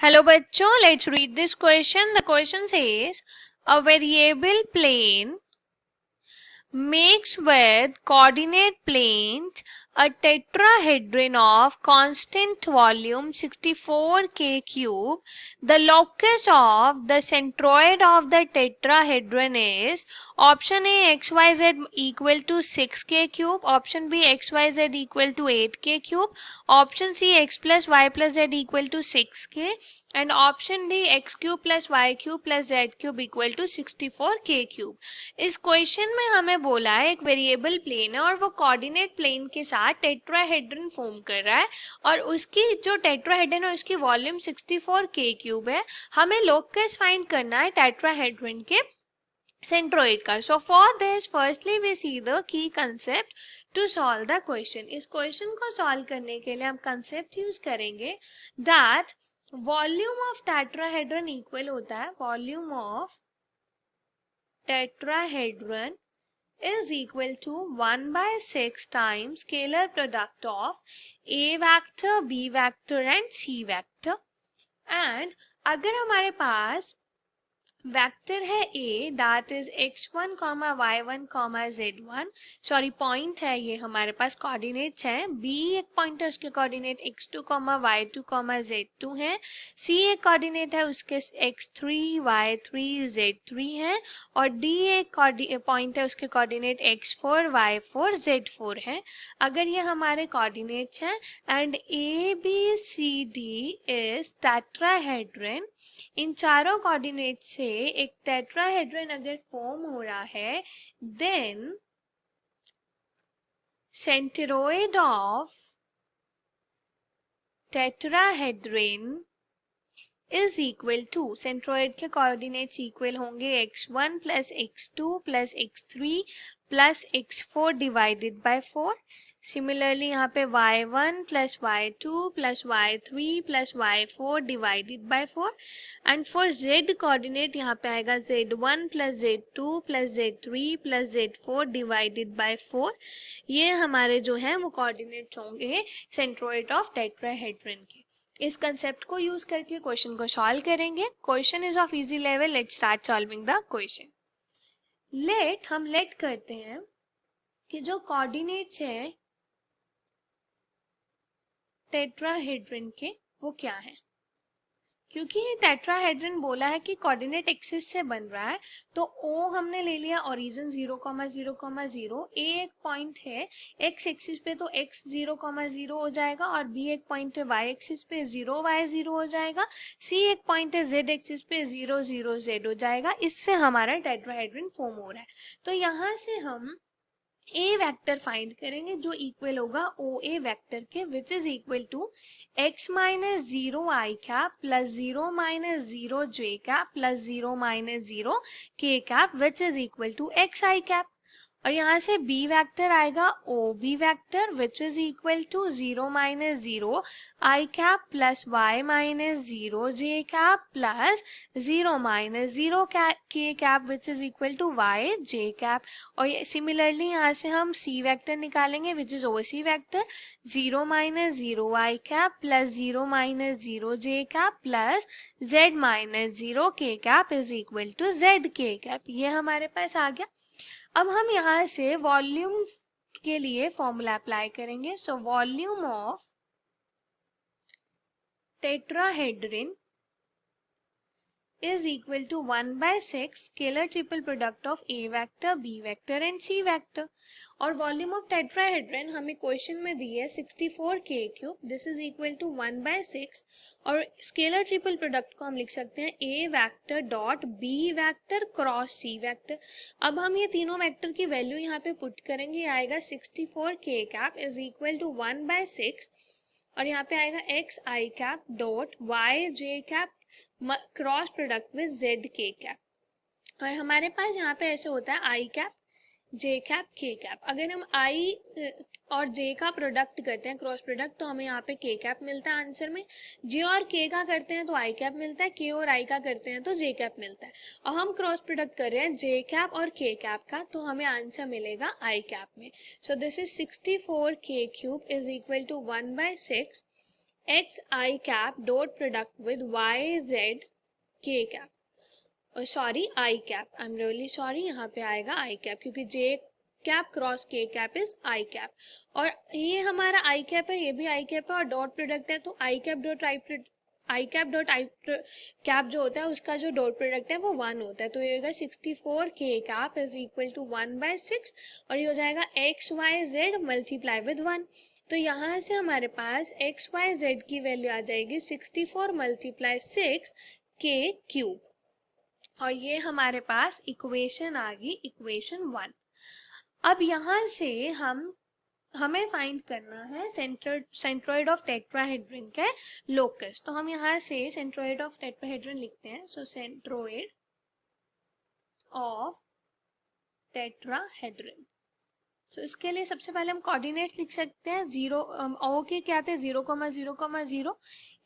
Hello बच्चों, let's read this question. The question says a variable plane makes with coordinate planes a tetrahedron of constant volume 64K cube. The locus of the centroid of the tetrahedron is option A xyz equal to 6K cube, option B xyz equal to 8K cube, option C x plus y plus z equal to 6K and option D x cube plus y cube plus z cube equal to 64K cube. इस question में हमें बोला है एक variable plane है और वो coordinate plane के साथ टेट्राहेड्रन फॉर्म कर रहा है और उसकी जो टेट्राहेड्रन है उसकी वॉल्यूम 64K क्यूब है. हमें लोकस फाइंड करना है टेट्राहेड्रन के सेंट्रोइड का. So for this firstly we see the key concept to solve the question. इस क्वेश्चन को सॉल्व करने के लिए हम कंसेप्ट यूज करेंगे that volume of tetrahedron equal होता है volume of tetrahedron is equal to 1 by 6 times scalar product of A vector, B vector and C vector. And अगर हमारे पास वेक्टर है A that is x1, y1, z1 sorry point है, ये हमारे पास coordinates हैं. B एक पॉइंट है, उसके कोऑर्डिनेट x2, y2, z2 है. C एक कोऑर्डिनेट है, उसके x3, y3, z3 है और D एक पॉइंट है, उसके कोऑर्डिनेट x4, y4, z4 है. अगर ये हमारे कोऑर्डिनेट्स हैं एंड ABCD इज टेट्राहेड्रन, इन चारों कोऑर्डिनेट से एक टेट्राहेड्रन अगर फॉर्म हो रहा है then centroid of tetrahedron is equal to, centroid के कोऑर्डिनेट्स इक्वल होंगे x1 plus x2 plus x3 plus x4 divided by 4. Similarly यहाँ पे y1 plus y2 plus y3 plus y4 divided by 4 and for z coordinate यहाँ पे आएगा z1 plus z2 plus z3 plus z4 divided by 4. ये हमारे जो हैं वो कोऑर्डिनेट्स होंगे सेंट्रोइड ऑफ टेट्राहेड्रन के. इस कंसेप्ट को यूज करके क्वेश्चन को सॉल्व करेंगे. Question is of easy level. Let's start solving the question. हम लेट करते हैं कि जो कोऑर्डिनेट्स है टेट्राहेड्रन के वो क्या है. क्योंकि ये टेट्राहेड्रन बोला है कि कोऑर्डिनेट एक्सिस से बन रहा है तो O हमने ले लिया ओरिजिन 0, 0, 0. A एक पॉइंट है x एक्सिस पे तो x 0, 0 हो जाएगा और B एक पॉइंट है y एक्सिस पे 0, y 0 हो जाएगा. C एक पॉइंट है z एक्सिस पे 0, 0, z हो जाएगा. इससे हमारा टेट्राहेड्रन फॉर्म हो रहा है. तो यहाँ से हम A वेक्टर फाइंड करेंगे जो इक्वल होगा OA वेक्टर के which is equal to x minus 0 i cap plus 0 minus 0 j cap plus 0 minus 0 k cap which is equal to x i cap. और यहाँ से B वेक्टर आएगा OB vector which is equal to 0 minus 0 i cap plus y minus 0 j cap plus 0 minus 0 k cap which is equal to y j cap. और similarly यहाँ से हम C vector निकालेंगे which is OC vector 0 minus 0 i cap plus 0 minus 0 j cap plus z minus 0 k cap is equal to z k cap. ये हमारे पास आ गया. अब हम यहाँ से वॉल्यूम के लिए फॉर्मूला अप्लाई करेंगे. So volume of tetrahedron is equal to 1 by 6 scalar triple product of A vector, B vector and C vector. और वॉल्यूम ऑफ टेट्राहेड्रन हमें क्वेश्चन में दी है 64K cube. This is equal to 1 by 6 और scalar triple product को हम लिख सकते हैं A vector dot B vector cross C vector. अब हम ये तीनों वेक्टर की वैल्यू यहाँ पे पुट करेंगे. आएगा 64K cap is equal to 1 by 6 और यहाँ पे आएगा x i cap dot y j cap cross product with z k cap. और हमारे पास यहाँ पे ऐसे होता है i cap j cap k cap. अगर हम i और j का प्रोडक्ट करते हैं क्रॉस प्रोडक्ट तो हमें यहाँ पे k कैप मिलता है आंसर में. j और k का करते हैं तो i कैप मिलता है. k और i का करते हैं तो j कैप मिलता है. और हम क्रॉस प्रोडक्ट कर रहे हैं j कैप और k कैप का तो हमें आंसर मिलेगा i कैप में. So this is 64K cube is equal to 1 by 6 x i cap dot product with y z k cap, sorry i cap, I am really sorry, यहाँ पे आएगा i cap क्योंकि j cap cross k cap is i cap, और ये हमारा आई cap है, ये भी आई कैप है और डॉट प्रोडक्ट है, तो आई कैप डॉट आई कैप जो होता है उसका जो डॉट प्रोडक्ट है वो 1 होता है, तो ये होगा 64 के कैप इज इक्वल टू 1/6, और ये हो जाएगा x y z multiply with 1। तो यहाँ से हमारे पास एक्स वाई जेड की वैल्यू आ जाएगी 64 × 6 के क्यूब, और ये हमारे पास इक्वेशन आ गई, इक्वेशन 1। अब यहाँ से हमें फाइंड करना है सेंट्रोइड ऑफ टेट्राहेड्रन के लोकस, तो हम यहाँ से सेंट्रोइड ऑफ टेट्राहेड्रन लिखते हैं। सो सेंट्रोइड ऑफ टेट्राहेड्रन, सो इसके लिए सबसे पहले हम कोऑर्डिनेट्स लिख सकते हैं। ओ के क्या थे 0,0,0,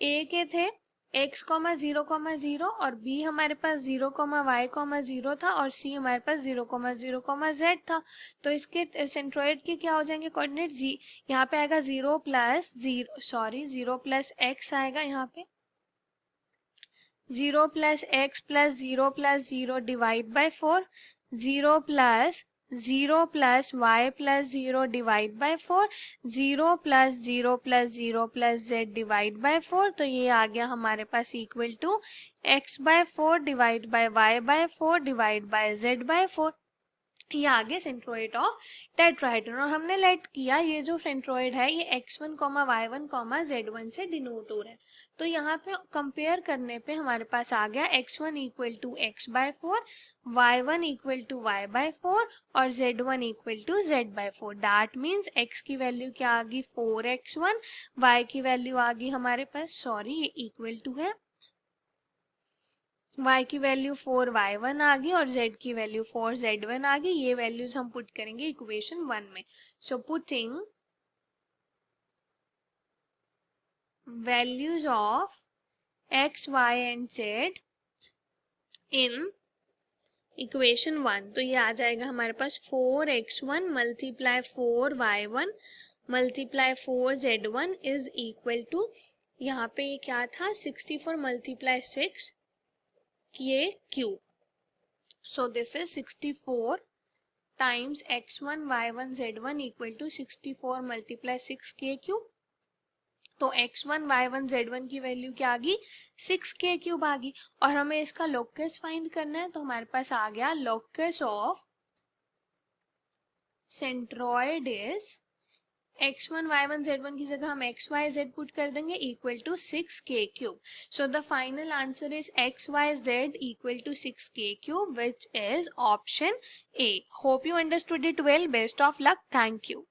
ए के थे x, 0,0 और b हमारे पास 0,y,0 था और c हमारे पास 0,0,z था। तो इसके सेंट्रोइड के क्या हो जाएंगे कोऑर्डिनेट, यहाँ पे आएगा 0 + x आएगा, यहाँ पे 0 + x + 0 + 0 divide by 4, 0 + 0 + y + 0 divide by 4, 0 + 0 + 0 + z divide by 4, तो ये आ गया हमारे पास equal to x/4 divide by y/4 divide by z/4। ये आगे सेंट्रोइड ऑफ टेट्राहेड्रन, और हमने लेट किया ये जो सेंट्रोइड है ये x1, y1, z1 से डिनोट हो रहा है, तो यहाँ पे कंपेयर करने पे हमारे पास आ गया x1 = x/4, y1 = y/4 और z1 = z/4। That means x की वैल्यू क्या आ गई 4x1, y की वैल्यू आ गई हमारे पास, सॉरी ये इक्वल टू है, y की वैल्यू 4y1 आ गई और z की वैल्यू 4z1 आ गई। ये वैल्यूज हम पुट करेंगे इक्वेशन 1 में। So putting values of x, y and z in equation 1, तो ये आ जाएगा हमारे पास 4x1 × 4y1 × 4z1 is equal to, यहाँ पे ये क्या था 64 × 6 के cube. So this is 64 times x1, y1, z1 equal to 64 × 6 k cube. तो x1, y1, z1 की वैल्यू क्या आ गई 6 k क्यूब आ गई, और हमें इसका लोकस फाइंड करना है, तो हमारे पास आ गया locus of centroid is x1, y1, z1 की जगह हम x, y, z पुट कर देंगे equal to 6 k cube. So the final answer is x, y, z equal to 6 k cube, which is option A. Hope you understood it well. Best of luck. Thank you.